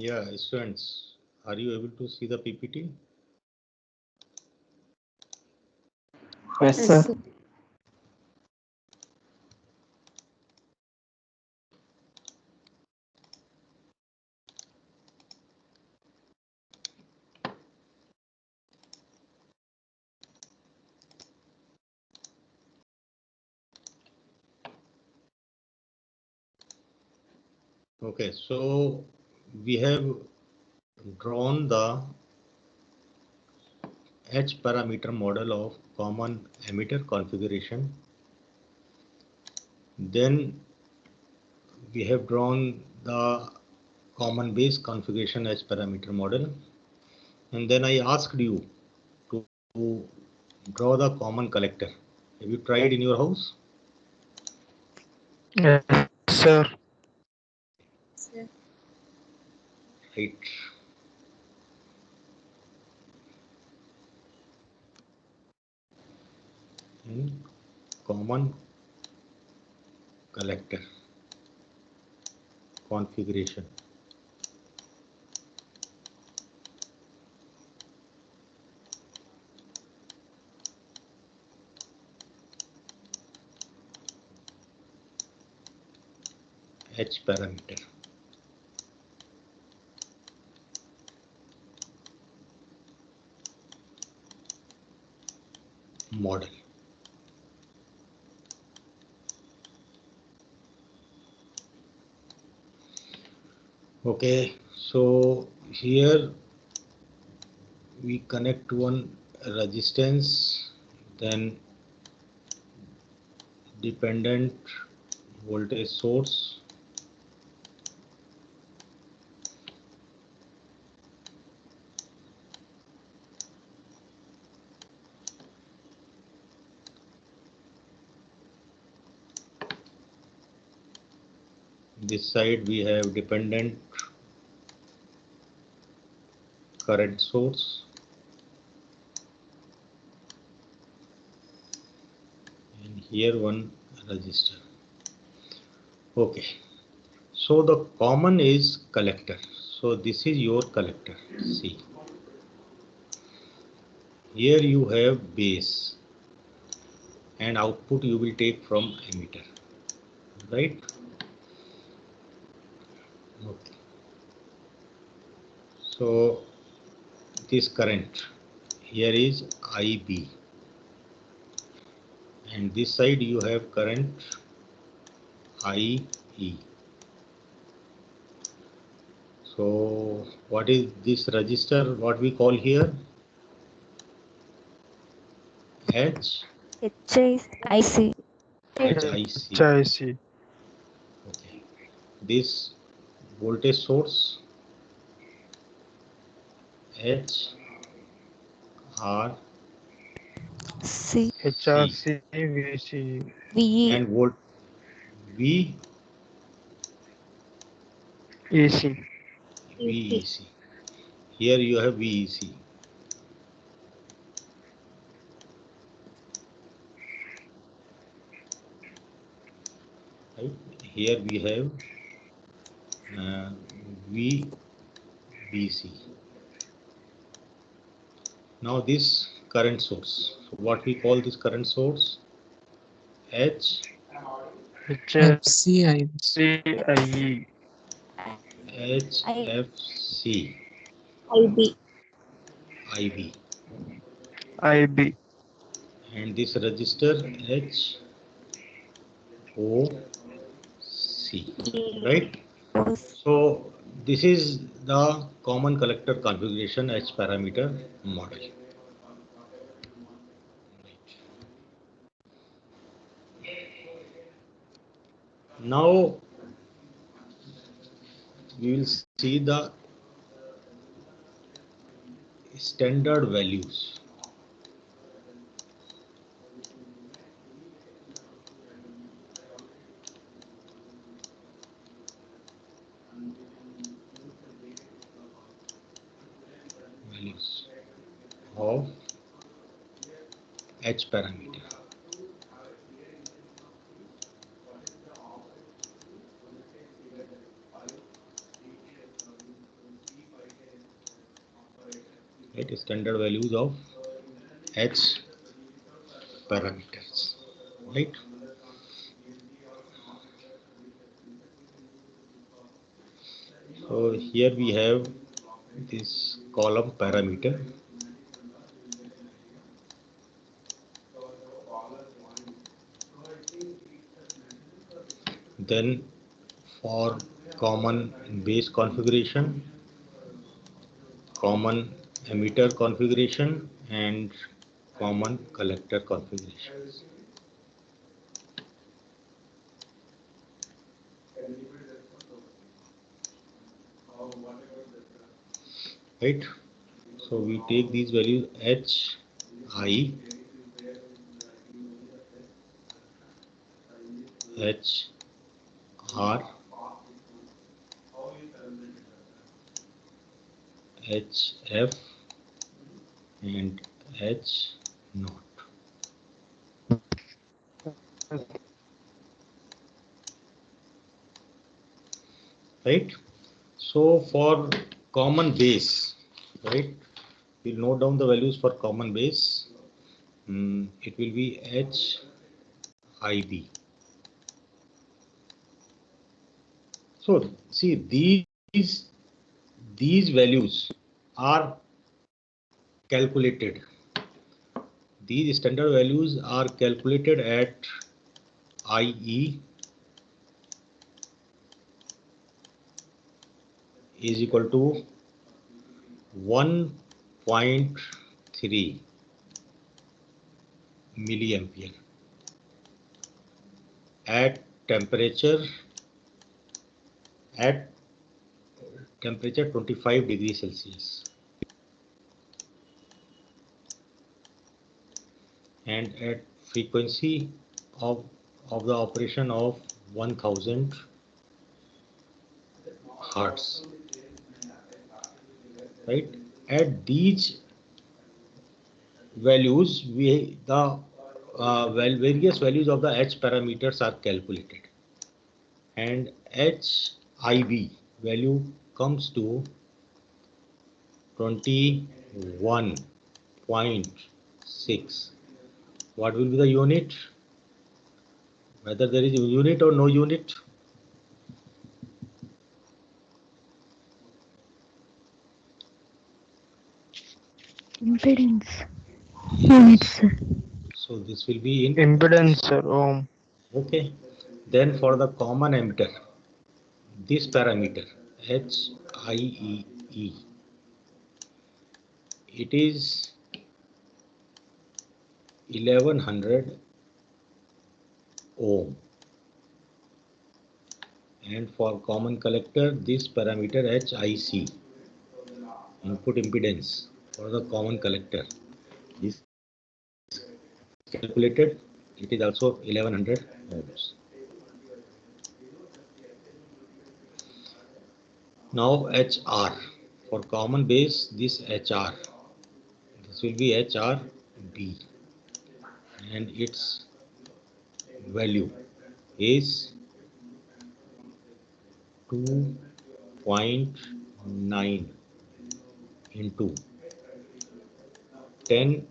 Yeah, students, are you able to see the PPT? Yes, Yes, sir. sir. Okay, so we have drawn the H parameter model of common emitter configuration. Then we have drawn the common base configuration H parameter model. And then I asked you to draw the common collector. Have you tried in your house? Yes, sir. Sir. Right. In common collector configuration. H parameter model. Okay, so here we connect one resistance, then dependent voltage source, this side we have dependent current source, and here one resistor. Okay, so the common is collector. So this is your collector. See, here you have base and output you will take from emitter, right? Okay. So this current here is IB, and this side you have current IE. So what is this resistor? What we call here H HIC. HIC. HIC. Okay. This voltage source HRC C. HRC VC. VE. and volt V AC. VEC. Here you have VEC. Right. Here we have VBC. Now this current source. So what we call this current source? HFCIE. HFC IB. IB, IB. and this resistor HOC, right? So this is the common collector configuration H parameter model. Now we will see the standard values. Values of H parameter. right? Standard values of H parameters, right? So here we have this column parameter. Then for common base configuration, common emitter configuration, and common collector configurations. Right? So we take these values H, I, H, R, H, F, and H naught. Right? So for common base, right? We'll note down the values for common base. It will be H, IB. So see, these values are calculated. These standard values are calculated at IE is equal to 1.3 milliampere at temperature 25 degrees Celsius and at frequency of the operation of 1000 hertz, right? At these values, the various values of the H parameters are calculated, and HIV value comes to 21.6. What will be the unit? Whether there is a unit or no unit? Impedance. Units. So this will be in Impedance, sir. Ohm. okay. Then for the common emitter, this parameter HIEE, it is 1100 ohm, and for common collector this parameter HIC, input impedance for the common collector, is calculated, it is also 1100 ohms. Now HR, for common base this HR, this will be HRB, and its value is 2.9 into 10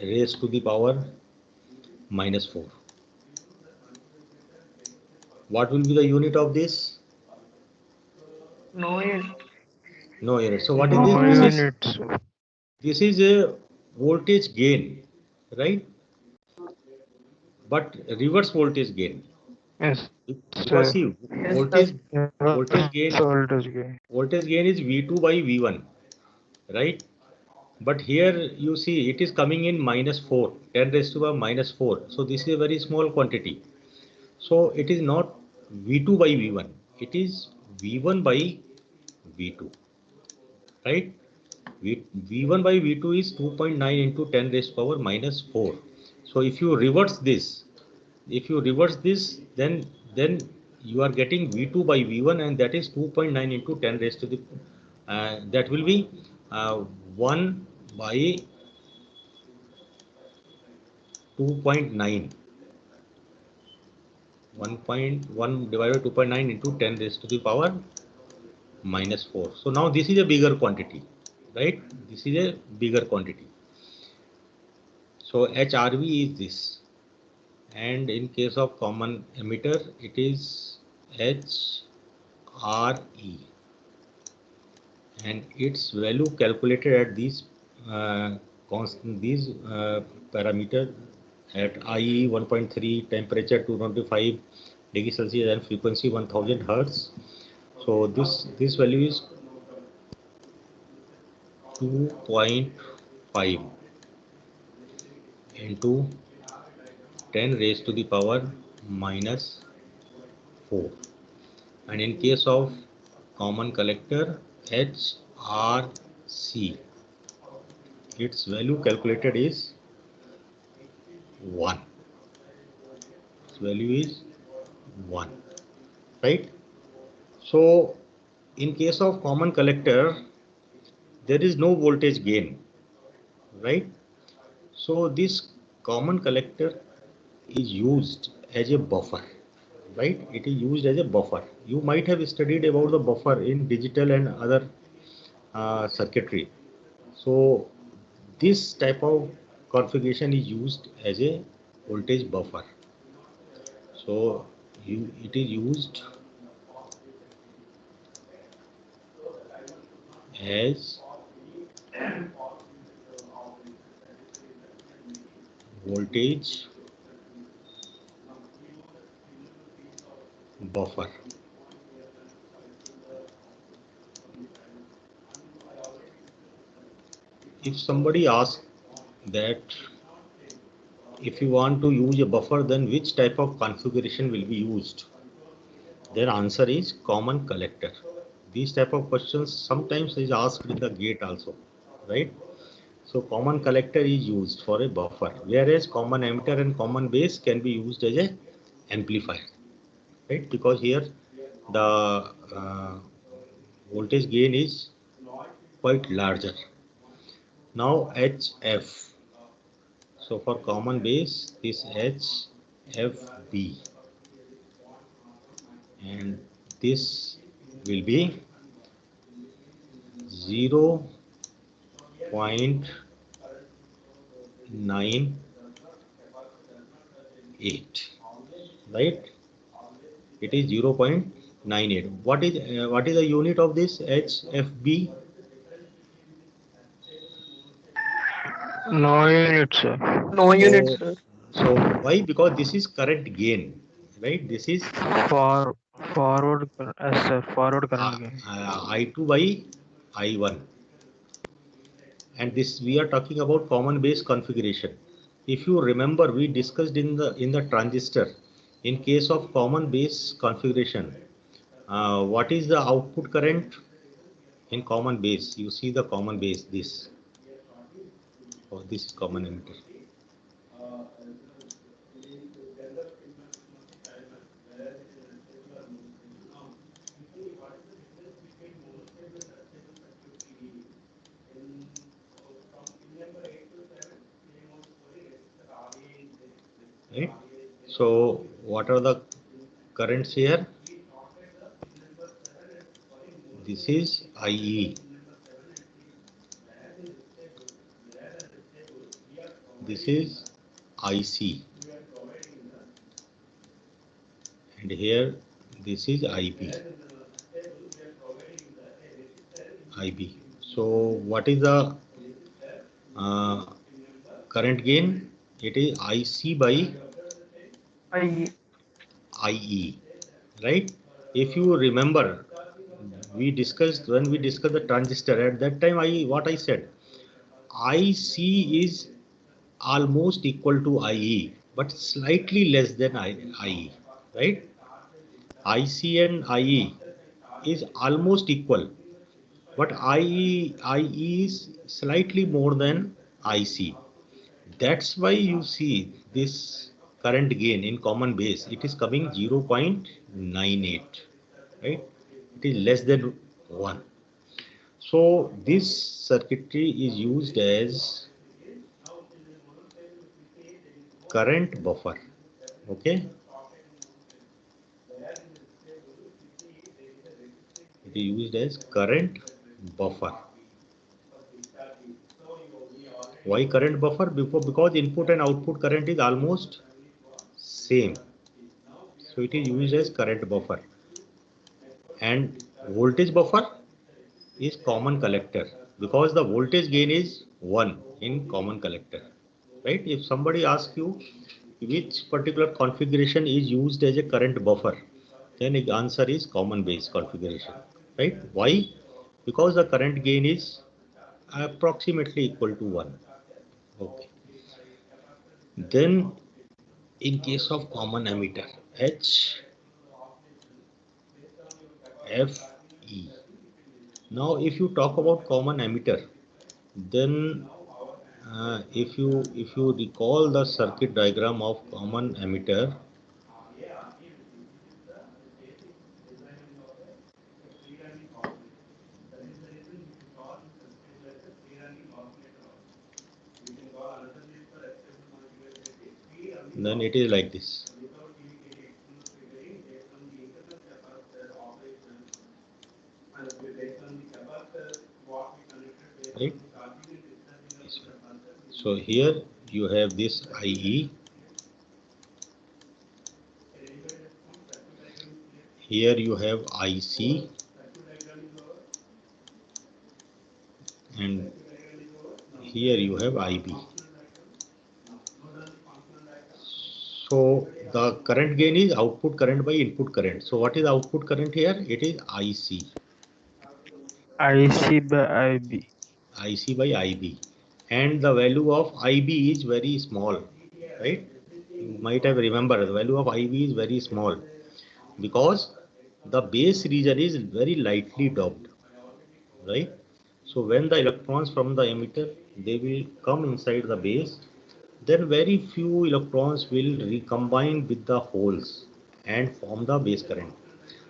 raised to the power minus 4. What will be the unit of this? No unit. No unit. So what is No this? units. This is a voltage gain, right? But reverse voltage gain. Yes, Because sir. see, Voltage voltage gain gain. is V2 by V1, right? But here you see it is coming in minus 4, 10 raised to the minus 4. So this is a very small quantity. So it is not V2 by V1. It is V1 by V2, right? V1 by V2 is 2.9 into 10 raised to power minus 4. So if you reverse this, then you are getting V2 by V1, and that is 2.9 into 10 raised to the that will be 1 by 2.9. 1.1 divided by 2.9 into 10 raised to the power minus 4. So now this is a bigger quantity. right? This is a bigger quantity. So HRV is this, and in case of common emitter, it is HRE, and its value calculated at these parameter at IE 1.3, temperature 225 degrees Celsius, and frequency 1000 Hertz. So this value is 2.5 into 10 raised to the power minus 4. And in case of common collector HRC, its value calculated is 1. Its value is 1, right? So in case of common collector, there is no voltage gain, right? So this common collector is used as a buffer, right? It is used as a buffer. You might have studied about the buffer in digital and other circuitry. So this type of configuration is used as a voltage buffer. So it is used as voltage buffer. If somebody asks that if you want to use a buffer, then which type of configuration will be used? Their answer is common collector. These type of questions sometimes is asked in the gate also, right? So common collector is used for a buffer, whereas common emitter and common base can be used as a amplifier, right? Because here the voltage gain is quite larger. Now HF. So for common base, this HFB, and this will be 0.98, right? It is 0.98. What is the unit of this HFB? No unit, sir. No unit, So, sir. so why? Because this is current gain, right? This is Forward, yes, sir. Forward uh, current gain. I2 by I1, and this we are talking about common base configuration. If you remember, we discussed in the transistor. In case of common base configuration, what is the output current in common base? You see the common base, this. Oh, this is common emitter. Right? So what are the currents here? This is IE. This is IC. And here this is IB. So what is the current gain? It is IC by I IE, right? If you remember, we discussed when we discussed the transistor. At that time, what I said, IC is almost equal to IE, but slightly less than IE, right? IC and IE is almost equal, but IE is slightly more than IC. That's why you see this current gain in common base, it is coming 0.98, right? It is less than 1. So this circuitry is used as current buffer, okay? It is used as current buffer. Why current buffer? Because input and output current is almost same. So it is used as current buffer. And voltage buffer is common collector because the voltage gain is 1 in common collector. Right? If somebody asks you which particular configuration is used as a current buffer, then the answer is common base configuration. Right? Why? Because the current gain is approximately equal to 1. Okay. Then in case of common emitter, HFE. Now if you talk about common emitter, then if you recall the circuit diagram of common emitter, then it is like this. Right? So here you have this IE, here you have IC, and here you have IB. So the current gain is output current by input current. So what is output current here? It is IC. IC by IB. IC by IB. And the value of IB is very small, right? You might have remembered the value of IB is very small because the base region is very lightly doped, right? So when the electrons from the emitter, they will come inside the base, then very few electrons will recombine with the holes and form the base current.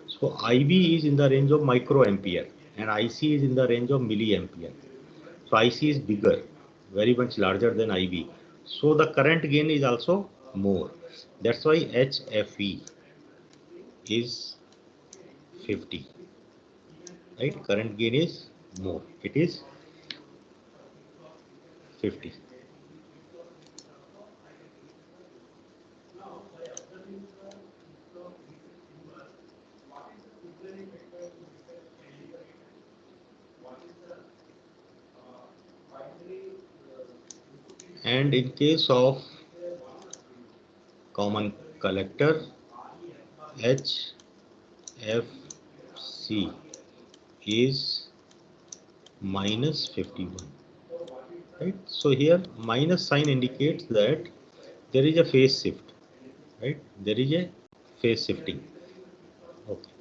So IB is in the range of microampere and IC is in the range of milliampere. So IC is bigger, very much larger than IB. So the current gain is also more. That's why HFE is 50. Right? Current gain is more. It is 50. And in case of common collector, HFC is minus 51. Right? So here minus sign indicates that there is a phase shift. Right? There is a phase shifting. Okay.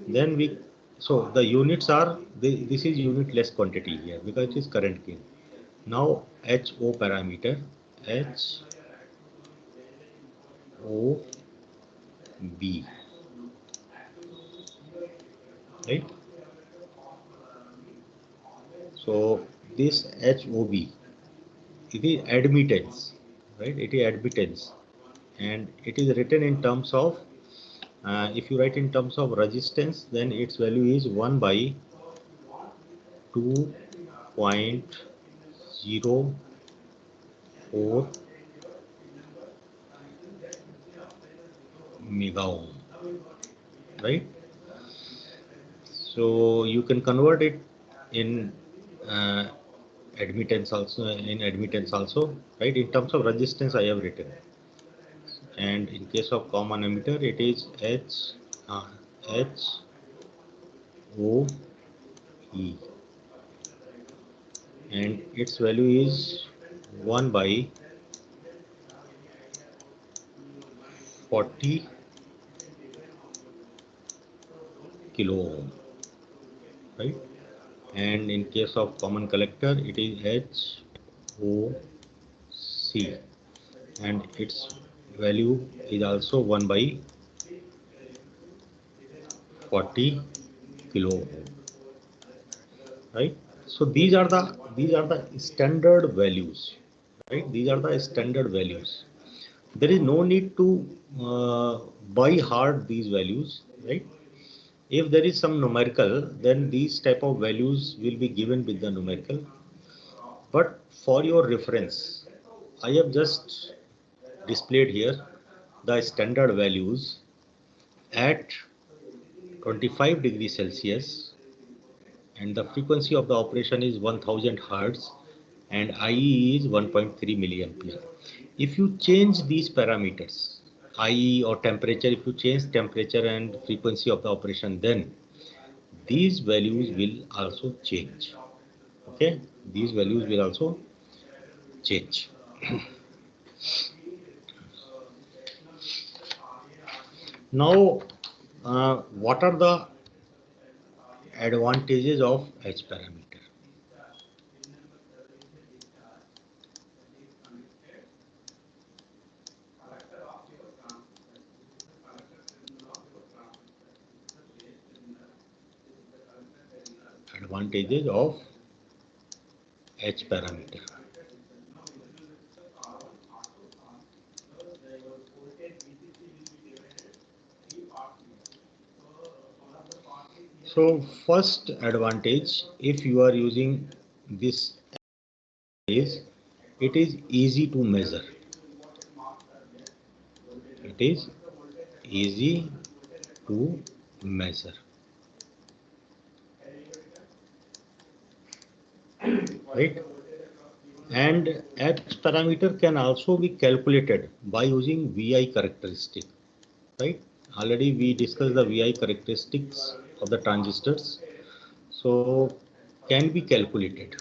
Then so the units are, this is unitless quantity here because it is current gain. Now HO parameter, HOB, right? So this HOB, it is admittance, right? It is admittance, and it is written in terms of, if you write in terms of resistance, then its value is 1 by 2.04 mega ohm, right? So you can convert it in admittance also, right? In terms of resistance I have written, and in case of common emitter it is HOE, and its value is 1 by 40 kilo ohm, right? And in case of common collector it is HOC, and its value is also 1 by 40 kilo ohm, right? So these are the standard values, right? These are the standard values. There is no need to by heart these values, right? If there is some numerical, then these type of values will be given with the numerical. But for your reference, I have just displayed here the standard values at 25 degrees Celsius, and the frequency of the operation is 1000 Hertz and IE is 1.3 milliampere. If you change these parameters, IE or temperature, if you change temperature and frequency of the operation, then these values will also change. Okay, these values will also change. Now, what are the advantages of H parameter? Advantages of H parameter. So first advantage, if you are using this, is it is easy to measure. It is easy to measure, right? And H parameter can also be calculated by using VI characteristic, right? Already we discussed the VI characteristics of the transistors, so can be calculated.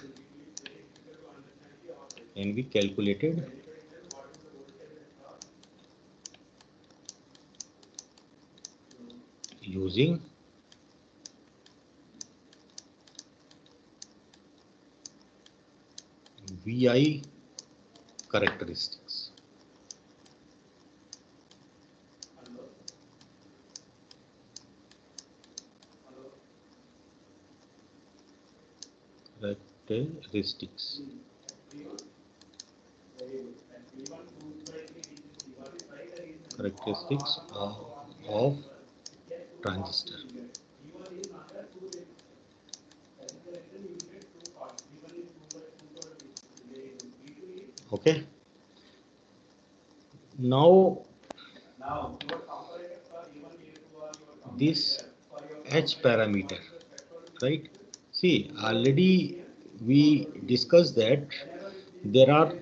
Can be calculated using VI characteristics. Characteristics. Characteristics of transistor. Okay. Now this H parameter, right? See, already we discussed that there are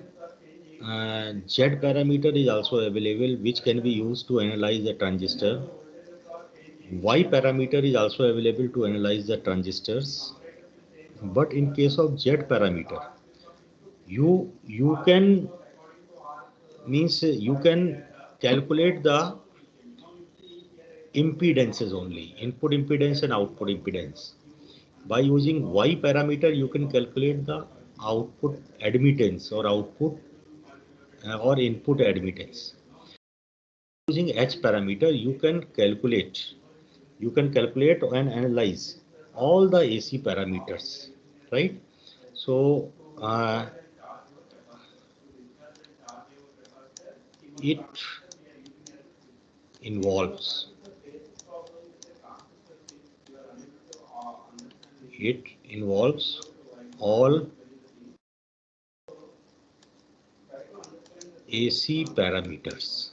Z parameter is also available, which can be used to analyze the transistor. Y parameter is also available to analyze the transistors. But in case of Z parameter, you can you can calculate the impedances only, input impedance and output impedance. By using Y parameter, you can calculate the output admittance or output or input admittance. Using H parameter, you can calculate and analyze all the AC parameters, right? So it involves all AC parameters.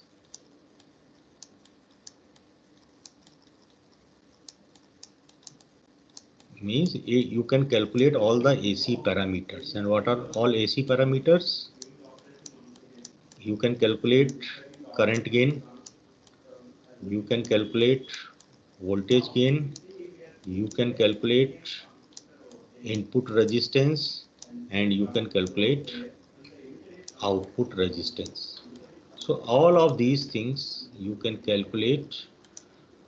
Means you can calculate all the AC parameters. And what are all AC parameters? You can calculate current gain, you can calculate voltage gain, you can calculate input resistance, and you can calculate output resistance. So all of these things you can calculate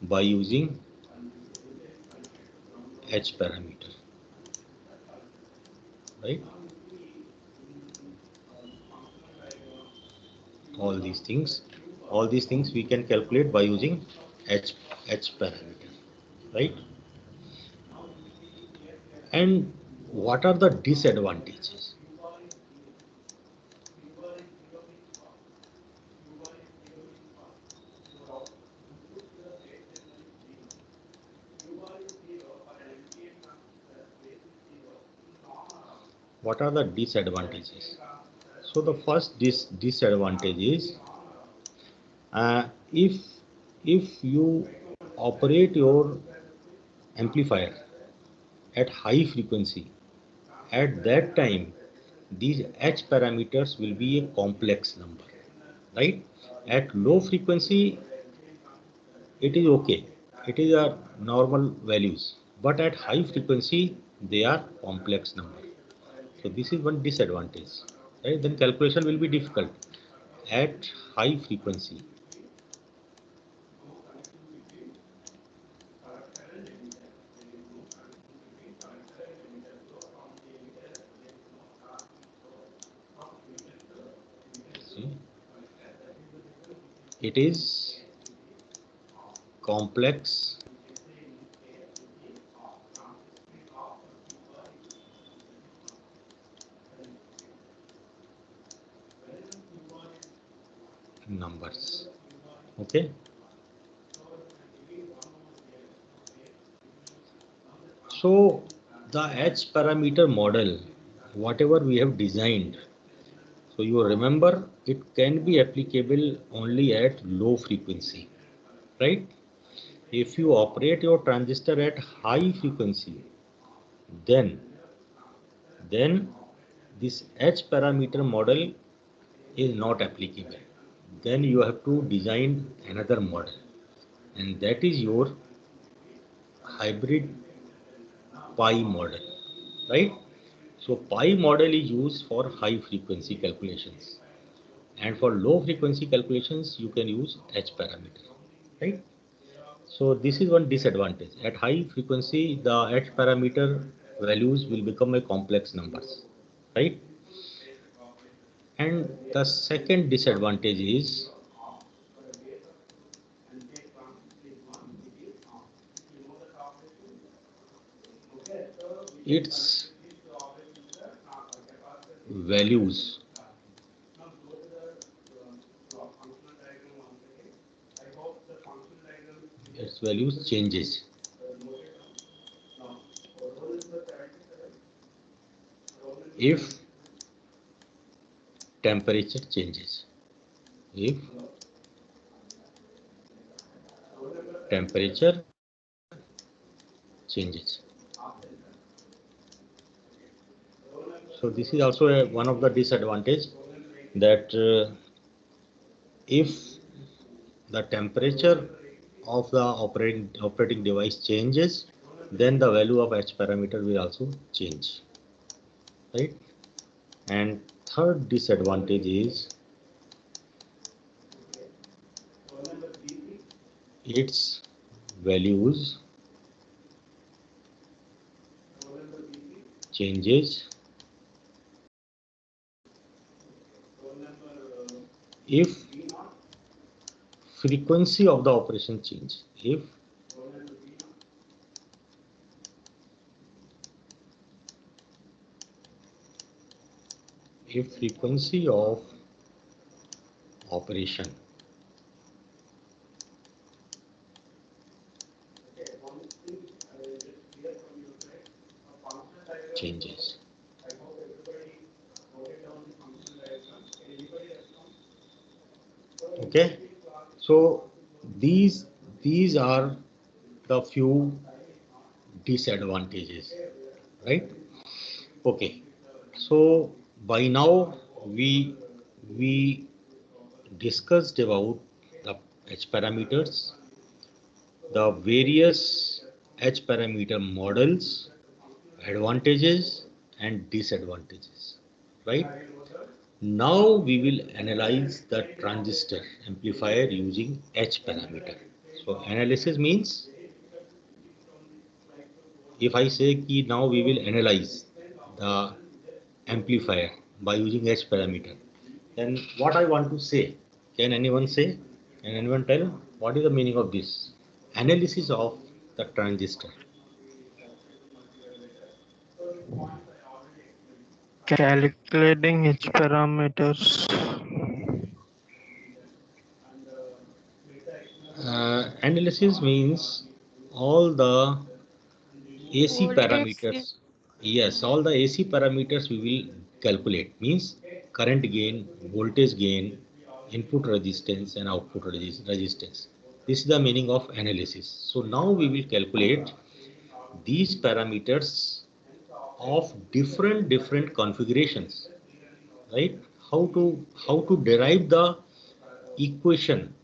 by using H parameter, right? All these things we can calculate by using H parameter, right? And what are the disadvantages? what are the disadvantages? So the first disadvantage is if you operate your amplifier at high frequency, at that time these H parameters will be a complex number, right? At low frequency it is okay, it is a normal values, but at high frequency they are complex number. So this is one disadvantage, right? Then calculation will be difficult at high frequency. See, it is complex numbers. Okay. So the H parameter model, whatever we have designed, so you remember it can be applicable only at low frequency, right? If you operate your transistor at high frequency, then this H parameter model is not applicable. Then you have to design another model, and that is your hybrid pi model, right? So pi model is used for high frequency calculations, and for low frequency calculations you can use H parameter, right? So this is one disadvantage. At high frequency the H parameter values will become a complex numbers, right? And the second disadvantage is its values. Its values changes. If temperature changes. If temperature changes. So this is also one of the disadvantage, that if the temperature of the operating device changes, then the value of H parameter will also change, right? And third disadvantage is its values changes if frequency of the operation change. If frequency of operation changes. Okay, so these are the few disadvantages, right? Okay, so by now we discussed about the H parameters, the various H parameter models, advantages and disadvantages, right? Now we will analyze the transistor amplifier using H parameter. So analysis means, if I say ki now we will analyze the amplifier by using H parameter, then what I want to say, can anyone say? Can anyone tell what is the meaning of this? Analysis of the transistor. Calculating H parameters. Analysis means all the AC Voltage parameters. Yes, all the AC parameters we will calculate, means current gain, voltage gain, input resistance and output resistance. This is the meaning of analysis. So now we will calculate these parameters of different configurations, right? How to derive the equation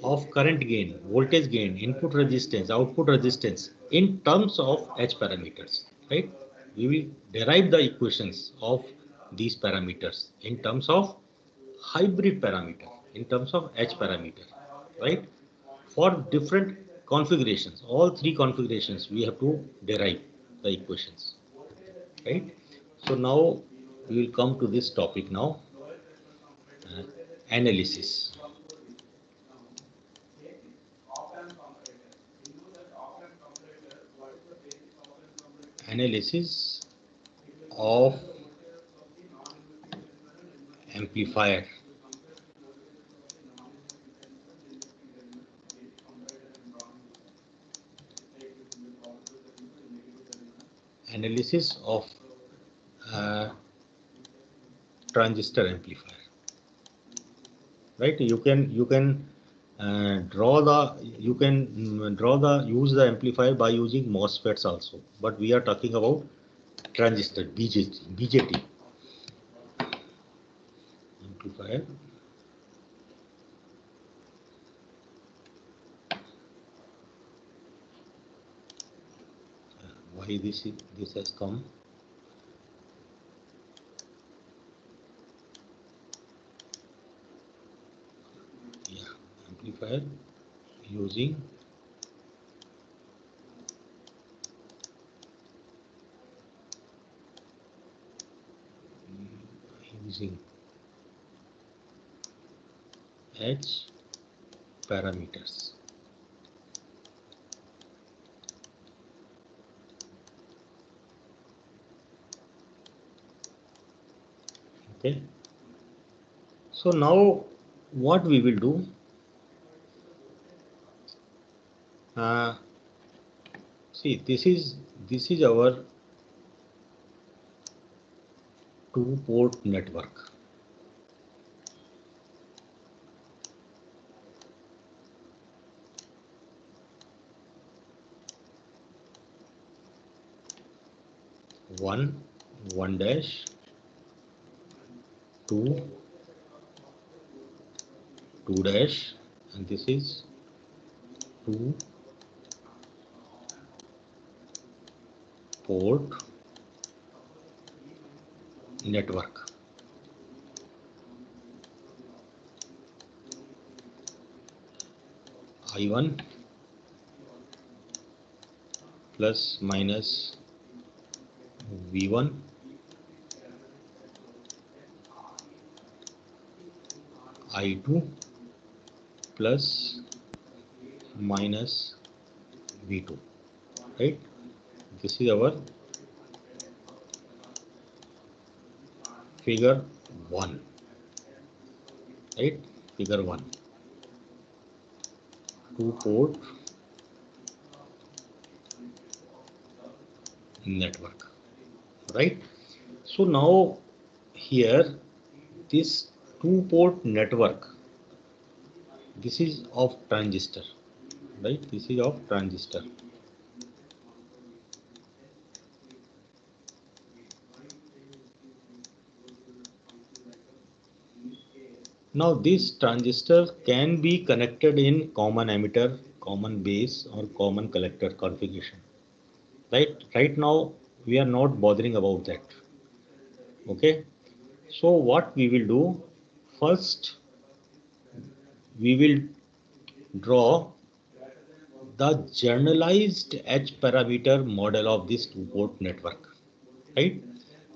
of current gain, voltage gain, input resistance, output resistance in terms of H parameters, right? We will derive the equations of these parameters in terms of hybrid parameter, in terms of H parameter, right? For different configurations, all three configurations, we have to derive the equations, right? So now we will come to this topic now, analysis. Analysis of amplifier. Analysis of transistor amplifier. Right? You can use the amplifier by using MOSFETs also. But we are talking about transistor BJT amplifier. Why this has come? Yeah, amplifier using H parameters. Okay. So now what we will do? See, this is our two-port network. One dash, two dash, and this is two port network. I1 plus minus V1 I2 plus minus V2, right? This is our figure 1, right? Figure 1, two-port network, right? So now here this two-port network, this is of transistor, right? This is of transistor. Now this transistor can be connected in common emitter, common base or common collector configuration. Right now we are not bothering about that. Okay. So what we will do, first we will draw the generalized H parameter model of this two-port network, right?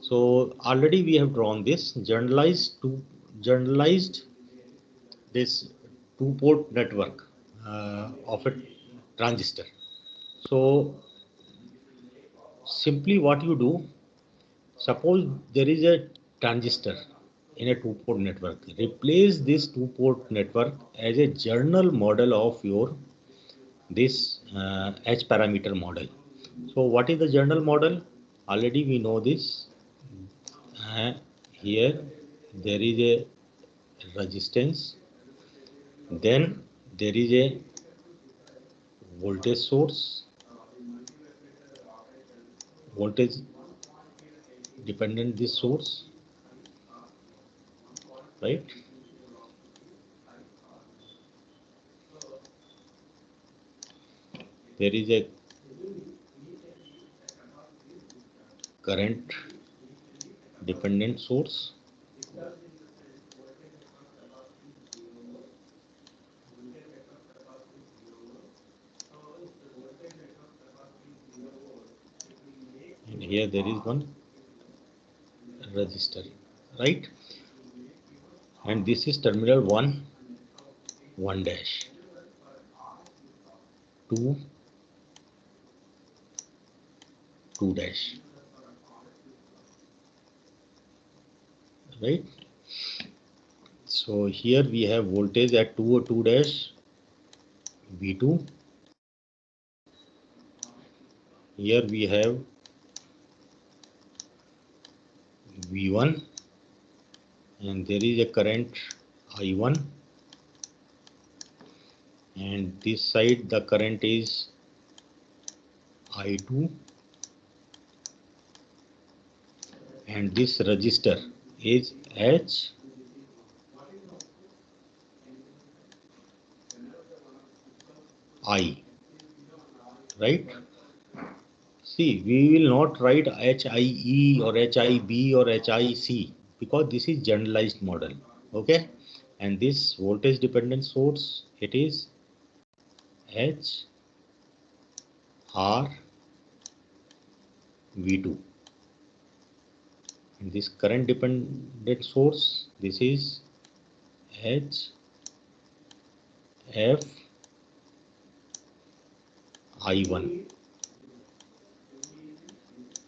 So already we have drawn this generalized this two-port network of a transistor. So simply what you do, suppose there is a transistor in a two-port network, replace this two-port network as a general model of your this H parameter model. So what is the general model? Already we know this. Here there is a resistance, then there is a voltage source, voltage dependent this source, right? There is a current dependent source, and here there is one resistor, right? And this is terminal 1 dash, 2 dash, right? So here we have voltage at 2 dash V2. Here we have V1, and there is a current I1, and this side the current is I2, and this resistor is H, I, right? See, we will not write HIE or HIB or HIC because this is generalized model, okay? And this voltage dependent source, it is H R V2, and this current dependent source, this is H F I1,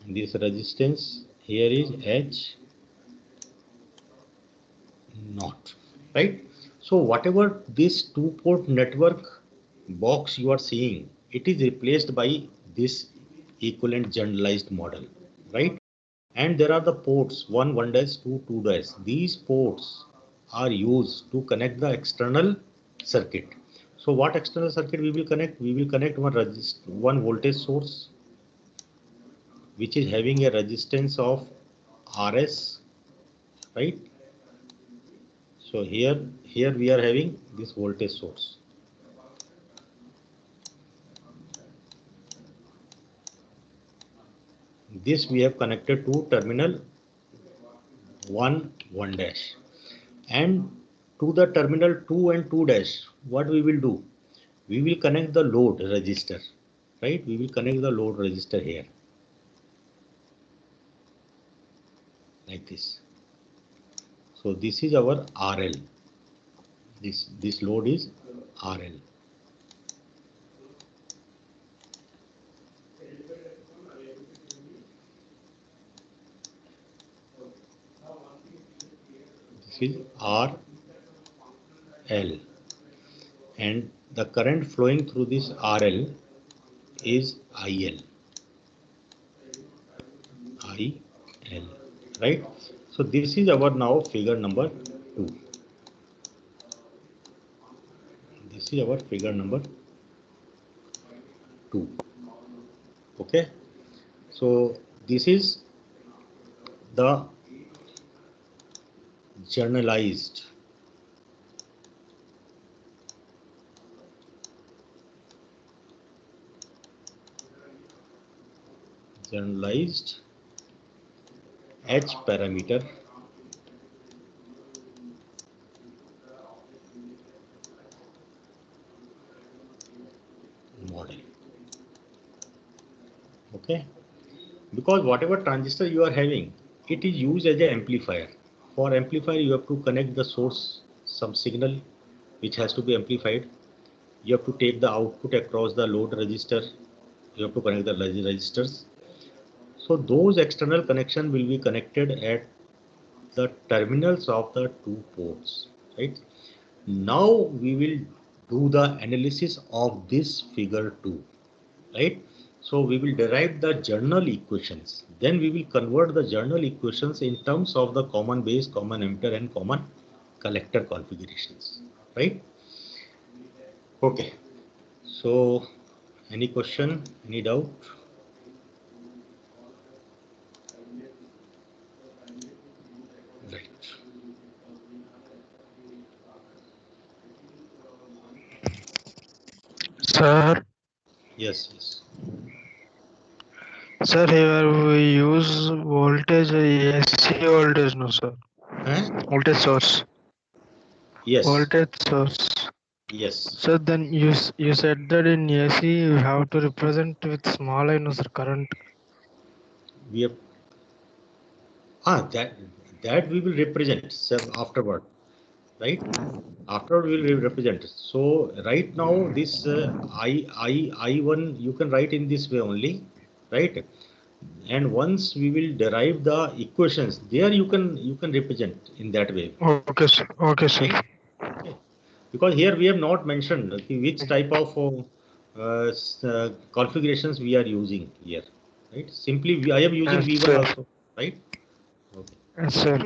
and this resistance here is H naught, right? So whatever this two-port network box you are seeing, it is replaced by this equivalent generalized model, right? And there are the ports 1 dash, 2 dash. These ports are used to connect the external circuit. So what external circuit we will connect? We will connect one voltage source which is having a resistance of RS, right? So here we are having this voltage source. This we have connected to terminal 1 dash, and to the terminal 2 and 2 dash, what we will do? We will connect the load resistor, right? We will connect the load resistor here, like this. So this is our RL. This load is RL. This is RL, and the current flowing through this RL is IL, right? So this is our now figure number 2. This is our figure number 2. Okay. So this is the generalized H parameter model. Okay, because whatever transistor you are having, it is used as an amplifier. For amplifier, you have to connect the source, some signal which has to be amplified. You have to take the output across the load resistor. You have to connect the resistors. So those external connection will be connected at the terminals of the two ports, right? Now we will do the analysis of this figure 2, right? So we will derive the journal equations. Then we will convert the journal equations in terms of the common base, common emitter, and common collector configurations. Right? Okay. So any question, any doubt? Right. Sir, Yes. sir, here we use voltage AC voltage, no sir. Huh? Voltage source. Yes. Voltage source. Yes. So then you said that in AC you have to represent with small I, no sir, current. We have that we will represent afterward, right? Afterward we will represent. So right now this I1 you can write in this way only, right? And once we will derive the equations, there you can represent in that way. Okay, sir. Okay, sir. Okay. Because here we have not mentioned which type of configurations we are using here, right? Simply I am using Yes, V1 sir. also, right? Okay. Yes, sir.